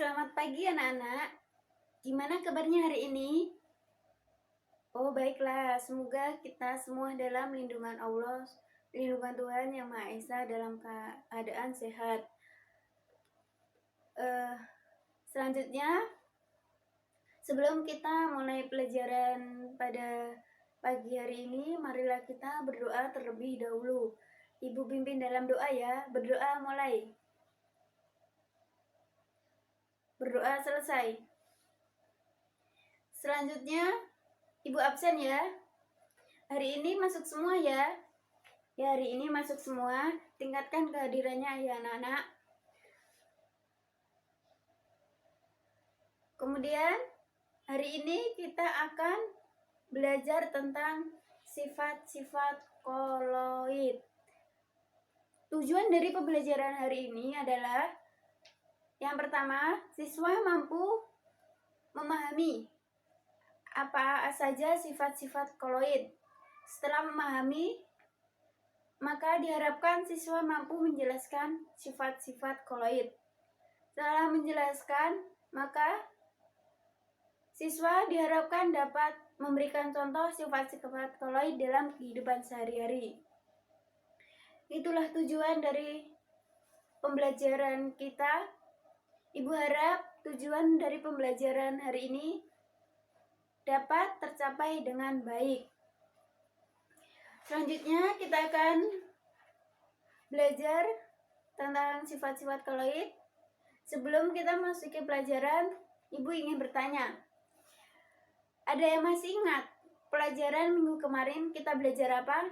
Selamat pagi anak-anak. Gimana kabarnya hari ini? Oh baiklah, semoga kita semua dalam lindungan Allah, lindungan Tuhan Yang Maha Esa dalam keadaan sehat. Selanjutnya, sebelum kita mulai pelajaran pada pagi hari ini, marilah kita berdoa terlebih dahulu. Ibu pimpin dalam doa ya. Berdoa mulai. Berdoa selesai. Selanjutnya, Ibu absen ya. Hari ini masuk semua ya. Ya, hari ini masuk semua. Tingkatkan kehadirannya ya anak-anak. Kemudian, hari ini kita akan belajar tentang sifat-sifat koloid. Tujuan dari pembelajaran hari ini adalah yang pertama, siswa mampu memahami apa saja sifat-sifat koloid. Setelah memahami, maka diharapkan siswa mampu menjelaskan sifat-sifat koloid. Setelah menjelaskan, maka siswa diharapkan dapat memberikan contoh sifat-sifat koloid dalam kehidupan sehari-hari. Itulah tujuan dari pembelajaran kita. Ibu harap tujuan dari pembelajaran hari ini dapat tercapai dengan baik. Selanjutnya kita akan belajar tentang sifat-sifat koloid. Sebelum kita masuk ke pelajaran, Ibu ingin bertanya, ada yang masih ingat pelajaran minggu kemarin kita belajar apa?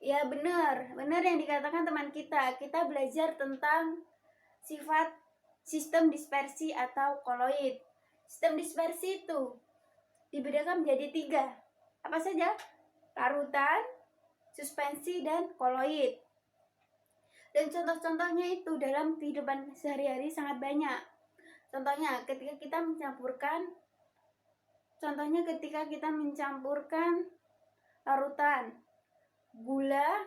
Ya benar yang dikatakan teman kita. Kita belajar tentang sifat sistem dispersi atau koloid. Sistem dispersi itu dibedakan menjadi 3. Apa saja? Larutan, suspensi, dan koloid. Dan contoh-contohnya itu dalam kehidupan sehari-hari sangat banyak. Contohnya ketika kita mencampurkan larutan gula,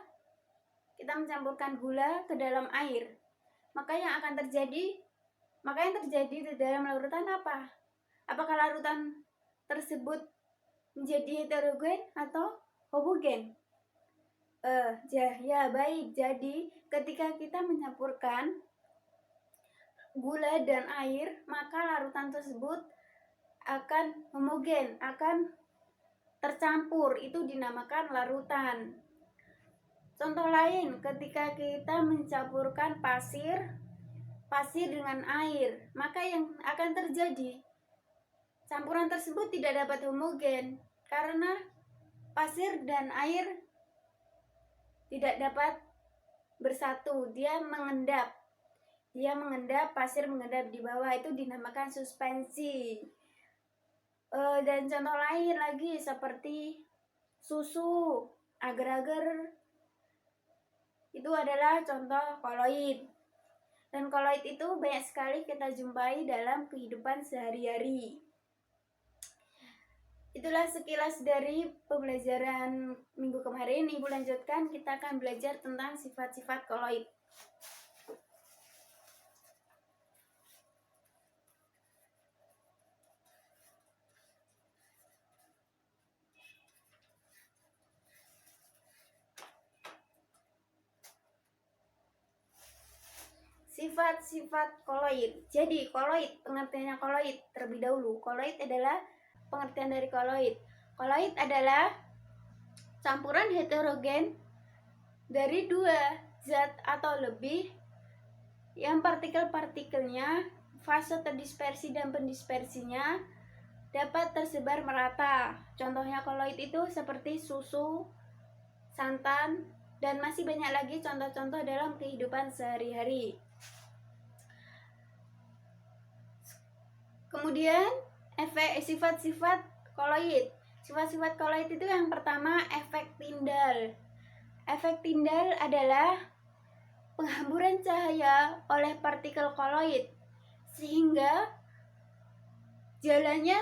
kita mencampurkan gula ke dalam air, maka yang terjadi di dalam larutan apa? Apakah larutan tersebut menjadi heterogen atau homogen? Ya baik. Jadi ketika kita mencampurkan gula dan air, maka larutan tersebut akan homogen, akan tercampur. Itu dinamakan larutan. Contoh lain, ketika kita mencampurkan pasir dengan air, maka yang akan terjadi, campuran tersebut tidak dapat homogen karena pasir dan air tidak dapat bersatu. Dia mengendap, pasir mengendap di bawah. Itu dinamakan suspensi. Dan contoh lain lagi seperti susu, agar-agar, itu adalah contoh koloid. Dan koloid itu banyak sekali kita jumpai dalam kehidupan sehari-hari. Itulah sekilas dari pembelajaran minggu kemarin. Ibu lanjutkan, kita akan belajar tentang sifat-sifat koloid. Sifat-sifat koloid. Jadi koloid, pengertiannya koloid terlebih dahulu. Koloid adalah pengertian dari koloid. Koloid adalah campuran heterogen dari 2 zat atau lebih yang partikel-partikelnya, fase terdispersi dan pendispersinya dapat tersebar merata. Contohnya koloid itu seperti susu, santan, dan masih banyak lagi contoh-contoh dalam kehidupan sehari-hari. Kemudian sifat-sifat koloid. Sifat-sifat koloid itu yang pertama, efek Tyndall. Efek Tyndall adalah penghamburan cahaya oleh partikel koloid sehingga jalannya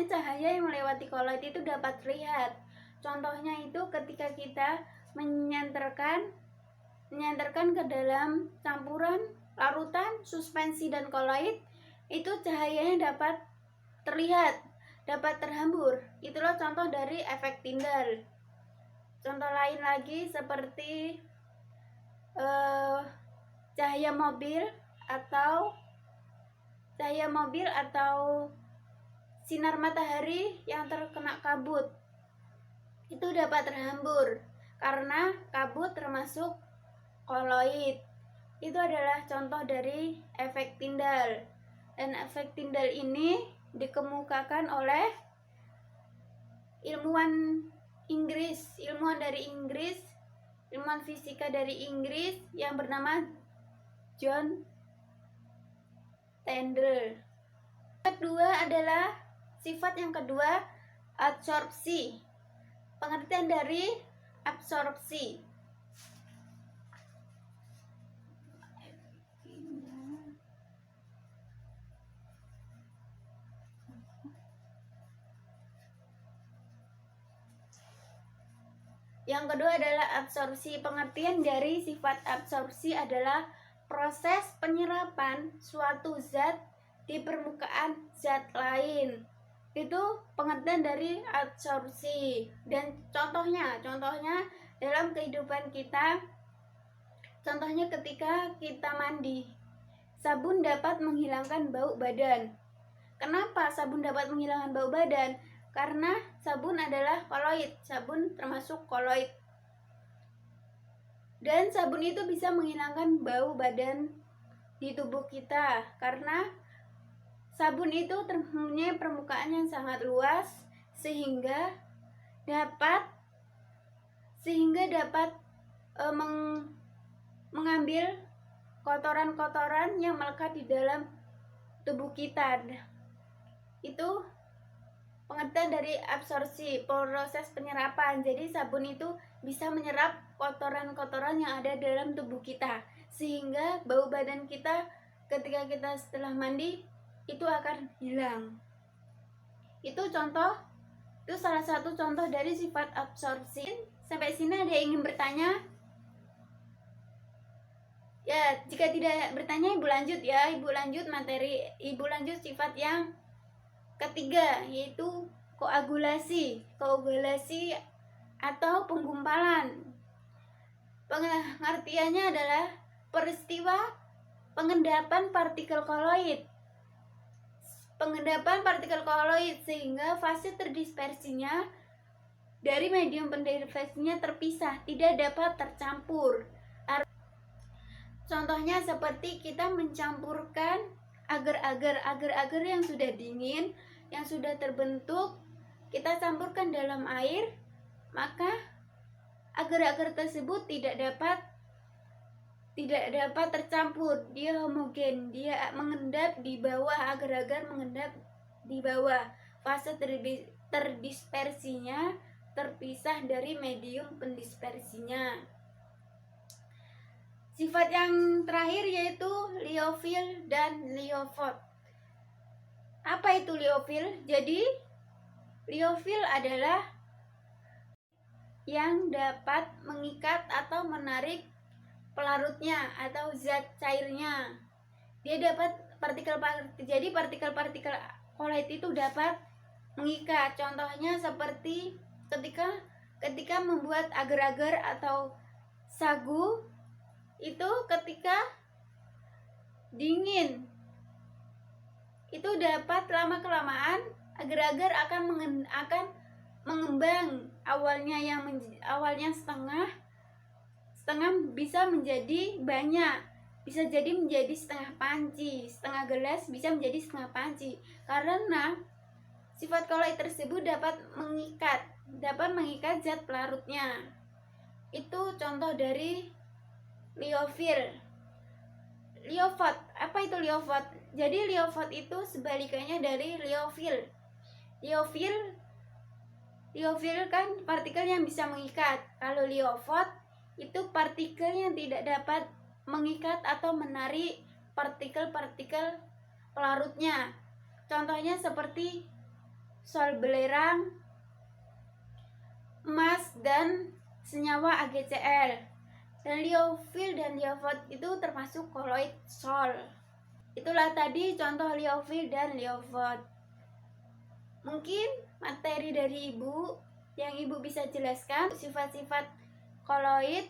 cahaya yang melewati koloid itu dapat terlihat. Contohnya itu ketika kita menyenterkan menyandarkan ke dalam campuran, larutan, suspensi, dan koloid, itu cahayanya dapat terlihat, dapat terhambur. Itulah contoh dari efek Tyndall. Contoh lain lagi seperti cahaya mobil atau sinar matahari yang terkena kabut. Itu dapat terhambur karena kabut termasuk koloid. Itu adalah contoh dari efek Tyndall. Dan efek Tyndall ini dikemukakan oleh ilmuwan fisika dari Inggris yang bernama John Tyndall. Sifat yang kedua, absorpsi. Pengertian dari absorpsi. Yang kedua adalah absorpsi. Pengertian dari sifat absorpsi adalah proses penyerapan suatu zat di permukaan zat lain. Itu pengertian dari absorpsi. Dan contohnya dalam kehidupan kita, contohnya ketika kita mandi, sabun dapat menghilangkan bau badan. Kenapa sabun dapat menghilangkan bau badan? Karena sabun adalah koloid, sabun termasuk koloid. Dan sabun itu bisa menghilangkan bau badan di tubuh kita karena sabun itu mempunyai permukaan yang sangat luas sehingga dapat mengambil kotoran-kotoran yang melekat di dalam tubuh kita. Itu pengertian dari absorpsi, proses penyerapan. Jadi sabun itu bisa menyerap kotoran-kotoran yang ada dalam tubuh kita sehingga bau badan kita ketika kita setelah mandi itu akan hilang. Itu salah satu contoh dari sifat absorpsi. Sampai sini ada yang ingin bertanya? Ya, jika tidak bertanya Ibu lanjut ya. Ibu lanjut sifat yang ketiga, yaitu koagulasi atau penggumpalan. Pengertiannya adalah peristiwa pengendapan partikel koloid. Sehingga fase terdispersinya dari medium pendispersinya terpisah, tidak dapat tercampur. Contohnya seperti kita mencampurkan agar-agar yang sudah dingin, yang sudah terbentuk, kita campurkan dalam air, maka agar-agar tersebut tidak dapat tercampur. Dia homogen, dia mengendap di bawah, agar-agar mengendap di bawah. Fase terdispersinya terpisah dari medium pendispersinya. Sifat yang terakhir yaitu liofil dan liofot. Apa itu liofil? Jadi liofil adalah yang dapat mengikat atau menarik pelarutnya atau zat cairnya. Dia dapat partikel-partikel koloid itu dapat mengikat. Contohnya seperti ketika membuat agar-agar atau sagu, itu ketika dingin itu dapat lama-kelamaan agar-agar akan mengembang. Awalnya setengah bisa menjadi banyak, bisa jadi menjadi setengah panci, setengah gelas bisa menjadi setengah panci, karena sifat koloid tersebut dapat mengikat zat pelarutnya. Itu contoh dari liofil. Liofot, apa itu liofot? Jadi liofot itu sebalikannya dari liofil. Liofil kan partikel yang bisa mengikat. Kalau liofot itu partikel yang tidak dapat mengikat atau menarik partikel-partikel pelarutnya. Contohnya seperti sol belerang, emas, dan senyawa AgCl. Dan Dan liofil dan liofot itu termasuk koloid sol. Itulah tadi contoh liofil dan liofot. Mungkin materi dari ibu yang ibu bisa jelaskan sifat-sifat koloid.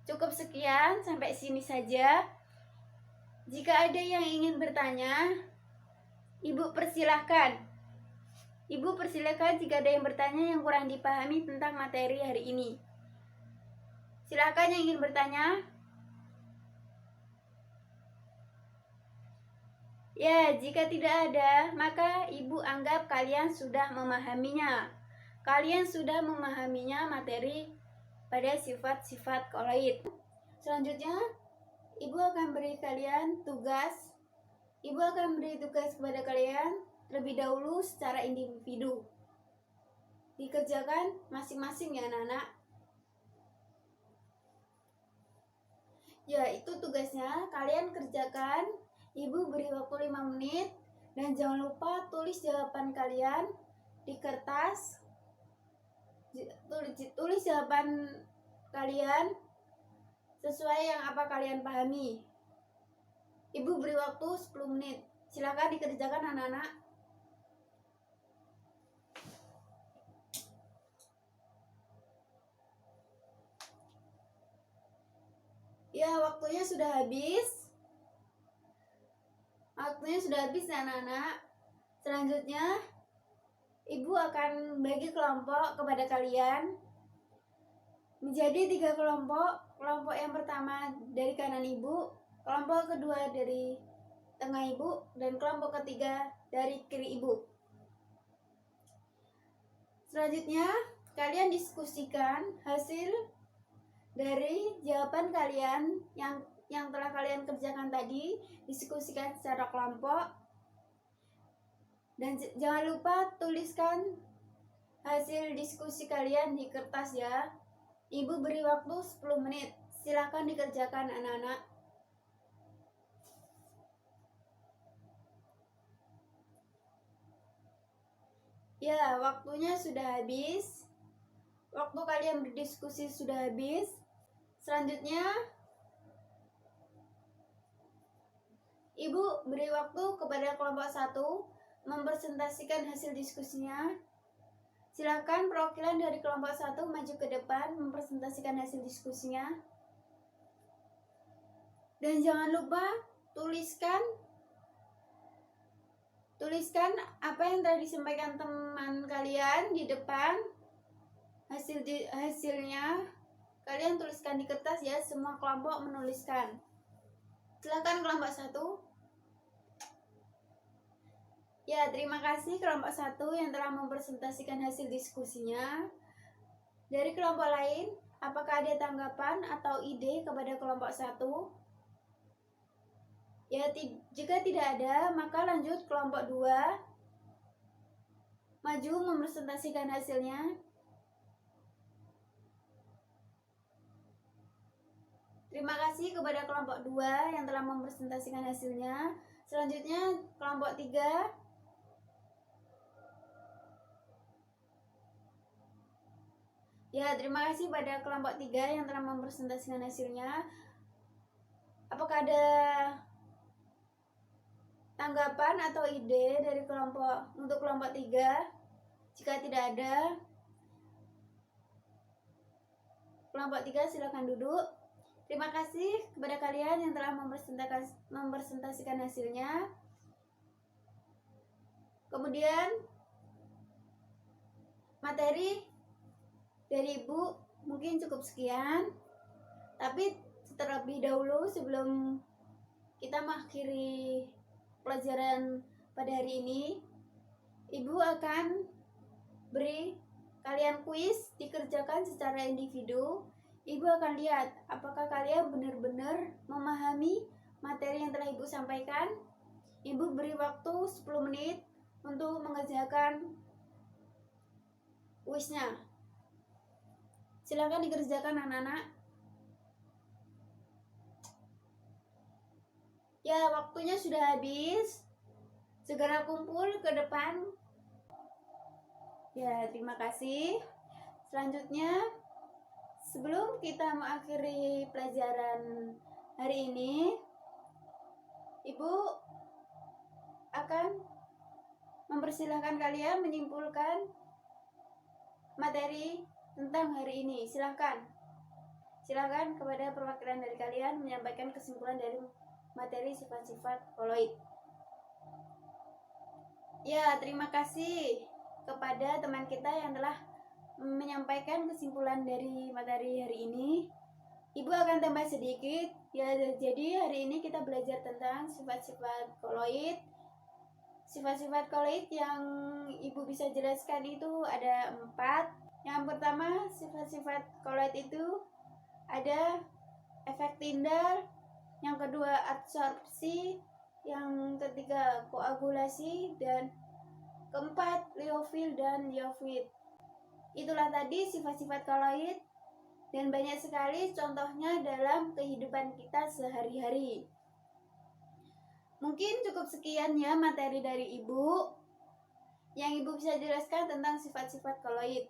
Cukup sekian, sampai sini saja. Jika ada yang ingin bertanya, ibu persilahkan. Ibu persilahkan jika ada yang bertanya yang kurang dipahami tentang materi hari ini. Silakan yang ingin bertanya. Ya, jika tidak ada, maka ibu anggap kalian sudah memahaminya. Kalian sudah memahaminya materi pada sifat-sifat koloid. Selanjutnya, ibu akan beri kalian tugas. Ibu akan beri tugas kepada kalian terlebih dahulu secara individu. Dikerjakan masing-masing ya anak-anak. Ya, itu tugasnya. Kalian kerjakan. Ibu beri waktu 5 menit. Dan jangan lupa tulis jawaban kalian di kertas. Tulis jawaban kalian sesuai yang apa kalian pahami. Ibu beri waktu 10 menit. Silakan dikerjakan anak-anak. Ya, waktunya sudah habis. Waktunya sudah habis anak-anak. Selanjutnya, ibu akan bagi kelompok kepada kalian menjadi 3 kelompok. Kelompok yang pertama dari kanan ibu, kelompok kedua dari tengah ibu, dan kelompok ketiga dari kiri ibu. Selanjutnya, kalian diskusikan hasil dari jawaban kalian yang telah kalian kerjakan tadi, diskusikan secara kelompok. Dan jangan lupa tuliskan hasil diskusi kalian di kertas ya. Ibu beri waktu 10 menit. Silakan dikerjakan anak-anak. Ya, waktunya sudah habis. Waktu kalian berdiskusi sudah habis. Selanjutnya, ibu beri waktu kepada kelompok 1 mempresentasikan hasil diskusinya. Silakan perwakilan dari kelompok 1 maju ke depan mempresentasikan hasil diskusinya. Dan jangan lupa tuliskan apa yang telah disampaikan teman kalian di depan. Hasilnya kalian tuliskan di kertas ya, semua kelompok menuliskan. Silakan kelompok 1. Ya, terima kasih kelompok 1 yang telah mempresentasikan hasil diskusinya. Dari kelompok lain, apakah ada tanggapan atau ide kepada kelompok 1? Ya, jika tidak ada, maka lanjut kelompok 2. Maju mempresentasikan hasilnya. Terima kasih kepada kelompok 2 yang telah mempresentasikan hasilnya. Selanjutnya kelompok 3. Ya, terima kasih pada kelompok 3 yang telah mempresentasikan hasilnya. Apakah ada tanggapan atau ide dari untuk kelompok 3? Jika tidak ada, kelompok 3 silakan duduk. Terima kasih kepada kalian yang telah mempresentasikan hasilnya. Kemudian materi dari ibu mungkin cukup sekian. Tapi terlebih dahulu sebelum kita mengakhiri pelajaran pada hari ini, ibu akan beri kalian kuis dikerjakan secara individu. Ibu akan lihat apakah kalian benar-benar memahami materi yang telah ibu sampaikan. Ibu beri waktu 10 menit untuk mengerjakan kuisnya. Silakan dikerjakan anak-anak. Ya, waktunya sudah habis. Segera kumpul ke depan. Ya, terima kasih. Selanjutnya, Sebelum kita mengakhiri pelajaran hari ini, Ibu akan mempersilahkan kalian menyimpulkan materi tentang hari ini. Silakan kepada perwakilan dari kalian menyampaikan kesimpulan dari materi sifat-sifat koloid. Ya, terima kasih kepada teman kita yang telah menyampaikan kesimpulan dari materi hari ini. Ibu akan tambah sedikit. Ya, jadi hari ini kita belajar tentang sifat-sifat koloid. Sifat-sifat koloid yang Ibu bisa jelaskan itu ada 4. Yang pertama, sifat-sifat koloid itu ada efek Tyndall, yang kedua absorpsi, yang ketiga koagulasi, dan keempat liofil dan liofit. Itulah tadi sifat-sifat koloid, dan banyak sekali contohnya dalam kehidupan kita sehari-hari. Mungkin cukup sekian ya materi dari Ibu yang Ibu bisa jelaskan tentang sifat-sifat koloid.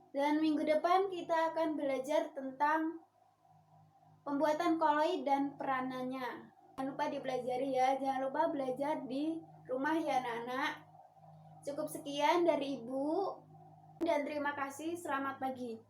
Dan minggu depan kita akan belajar tentang pembuatan koloid dan peranannya. Jangan lupa dipelajari ya, jangan lupa belajar di rumah ya anak-anak. Cukup sekian dari Ibu dan terima kasih, selamat pagi.